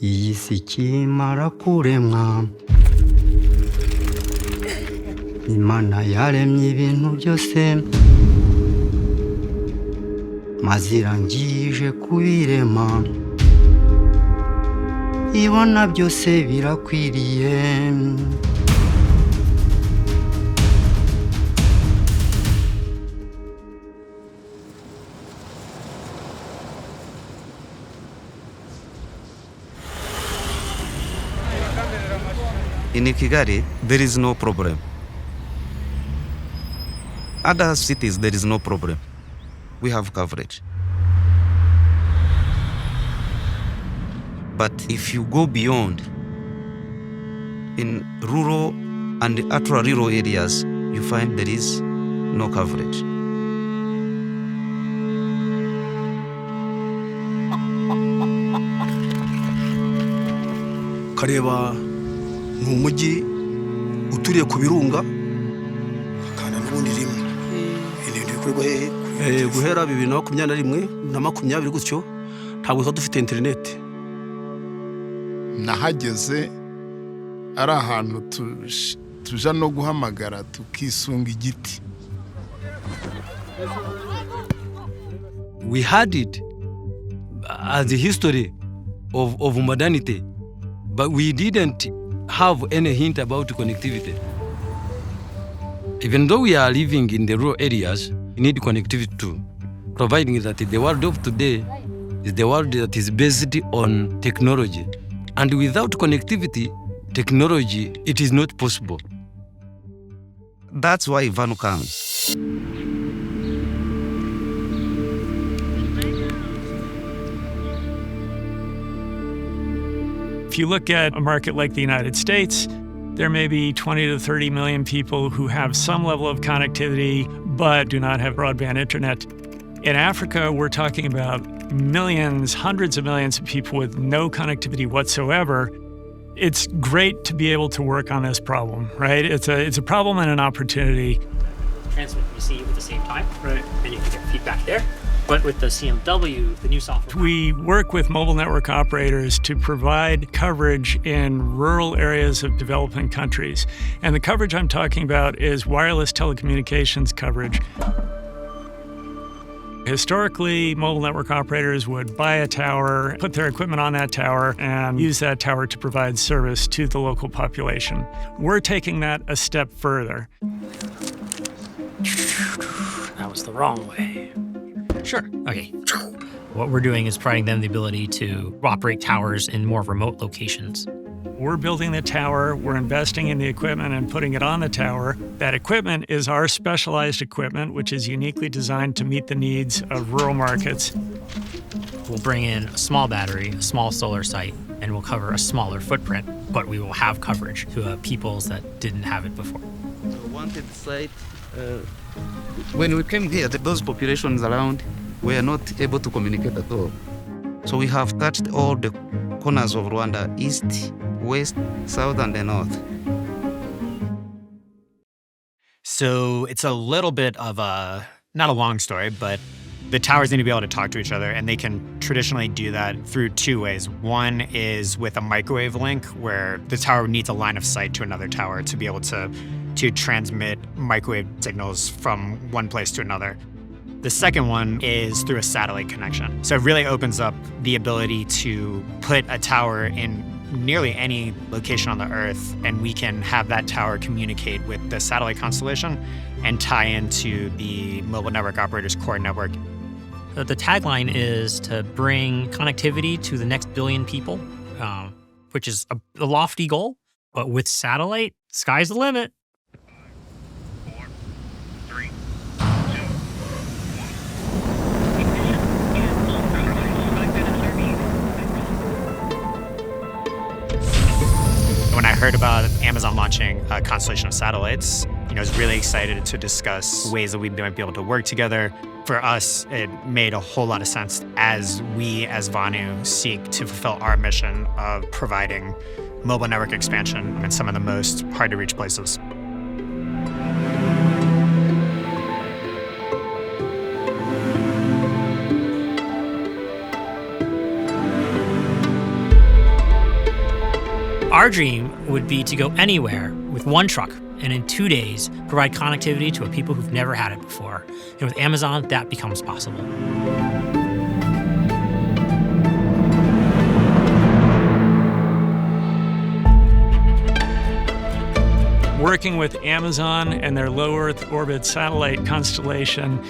iyi si ikimara kuremwa Imana yaremye ibintu byose maze irangije kubirema ibona byose birakwiriye In Kigali, there is no problem. Other cities, there is no problem. We have coverage. But if you go beyond, in rural and ultra-rural areas, you find there is no coverage. Kareba ni umujyi uturiye ku birunga kandi n'ubundi rimwe ibintu bikorwa hehe guhera 2021 na 20 gutyo ntabwo dufite internet nahageze ari ahantu tuja no guhamagara tukisunga igiti. We had it as a history of modernity, but we didn't have any hint about connectivity. Even though we are living in the rural areas, we need connectivity too, providing that the world of today is the world that is based on technology. And without connectivity, technology, it is not possible. That's why Vanu comes. If you look at a market like the United States, there may be 20 to 30 million people who have some level of connectivity but do not have broadband internet. In Africa, we're talking about millions, hundreds of millions of people with no connectivity whatsoever. It's great to be able to work on this problem, right? It's a problem and an opportunity. Transmit and receive at the same time, right? And you can get feedback there. But with the CMW, the new software... We work with mobile network operators to provide coverage in rural areas of developing countries. And the coverage I'm talking about is wireless telecommunications coverage. Historically, mobile network operators would buy a tower, put their equipment on that tower, and use that tower to provide service to the local population. We're taking that a step further. That was the wrong way. Sure, okay. What we're doing is providing them the ability to operate towers in more remote locations. We're building the tower, we're investing in the equipment and putting it on the tower. That equipment is our specialized equipment, which is uniquely designed to meet the needs of rural markets. We'll bring in a small battery, a small solar site, and we'll cover a smaller footprint, but we will have coverage to peoples that didn't have it before. The wanted site, when we came here, those populations around were not able to communicate at all. So we have touched all the corners of Rwanda, east, west, south, and the north. So it's a little bit of not a long story, but the towers need to be able to talk to each other, and they can traditionally do that through two ways. One is with a microwave link, where the tower needs a line of sight to another tower to be able to transmit microwave signals from one place to another. The second one is through a satellite connection. So it really opens up the ability to put a tower in nearly any location on the Earth, and we can have that tower communicate with the satellite constellation and tie into the mobile network operator's core network. So the tagline is to bring connectivity to the next billion people, which is a lofty goal, but with satellite, sky's the limit. When I heard about Amazon launching a constellation of satellites, I was really excited to discuss ways that we might be able to work together. For us, it made a whole lot of sense as we, as Vanu, seek to fulfill our mission of providing mobile network expansion in some of the most hard-to-reach places. Our dream would be to go anywhere with one truck and in 2 days provide connectivity to people who've never had it before. And with Amazon, that becomes possible. Working with Amazon and their low Earth orbit satellite constellation,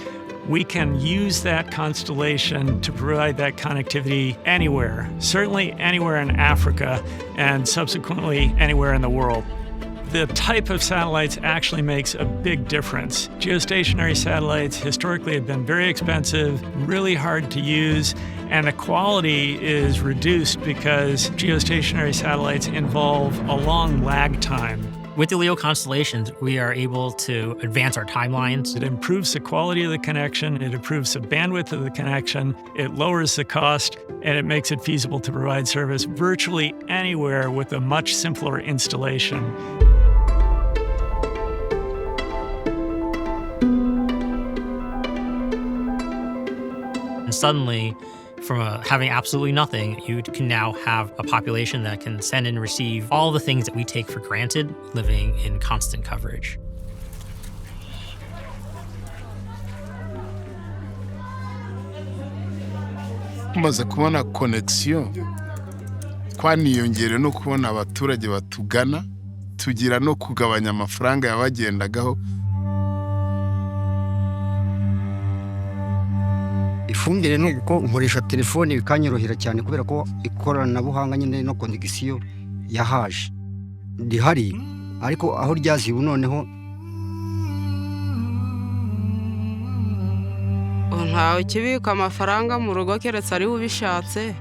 we can use that constellation to provide that connectivity anywhere, certainly anywhere in Africa and subsequently anywhere in the world. The type of satellites actually makes a big difference. Geostationary satellites historically have been very expensive, really hard to use, and the quality is reduced because geostationary satellites involve a long lag time. With the LEO constellations, we are able to advance our timelines. It improves the quality of the connection, it improves the bandwidth of the connection, it lowers the cost, and it makes it feasible to provide service virtually anywhere with a much simpler installation. And suddenly, from having absolutely nothing, you can now have a population that can send and receive all the things that we take for granted living in constant coverage. tumaze kubona connection twaniyongere no kubona abaturage batugana tugira no kugabanya amafaranga yabagendagaho. Ifumbire no kuko nkoresha telefone bikanyorohera cyane kubera ko ikoranabuhanga nyine no connection yahaje ndihari ariko aho ryazibu noneho ntawe kibika amafaranga mu rugo keretse ari ubishatse.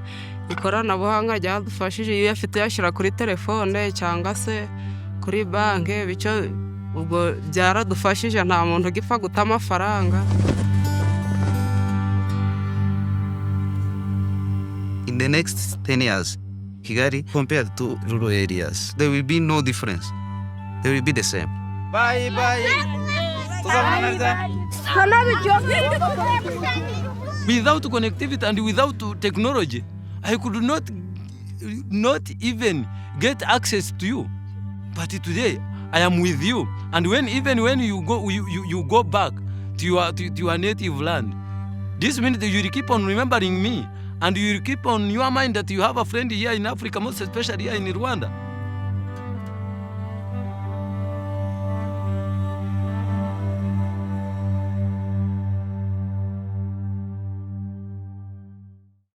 Ikoranabuhanga ryadufashije iyo afite yashira kuri telefone cyangwa se kuri banke, bico ubwo byaradufashije nta muntu gipfa guta amafaranga. In the next 10 years, Kigali, compared to rural areas, there will be no difference. They will be the same. Bye, bye. Without connectivity and without technology, I could not even get access to you. But today, I am with you. And even when you go back to your native land, this means that you will keep on remembering me. And you will keep on your mind that you have a friend here in Africa, most especially here in Rwanda.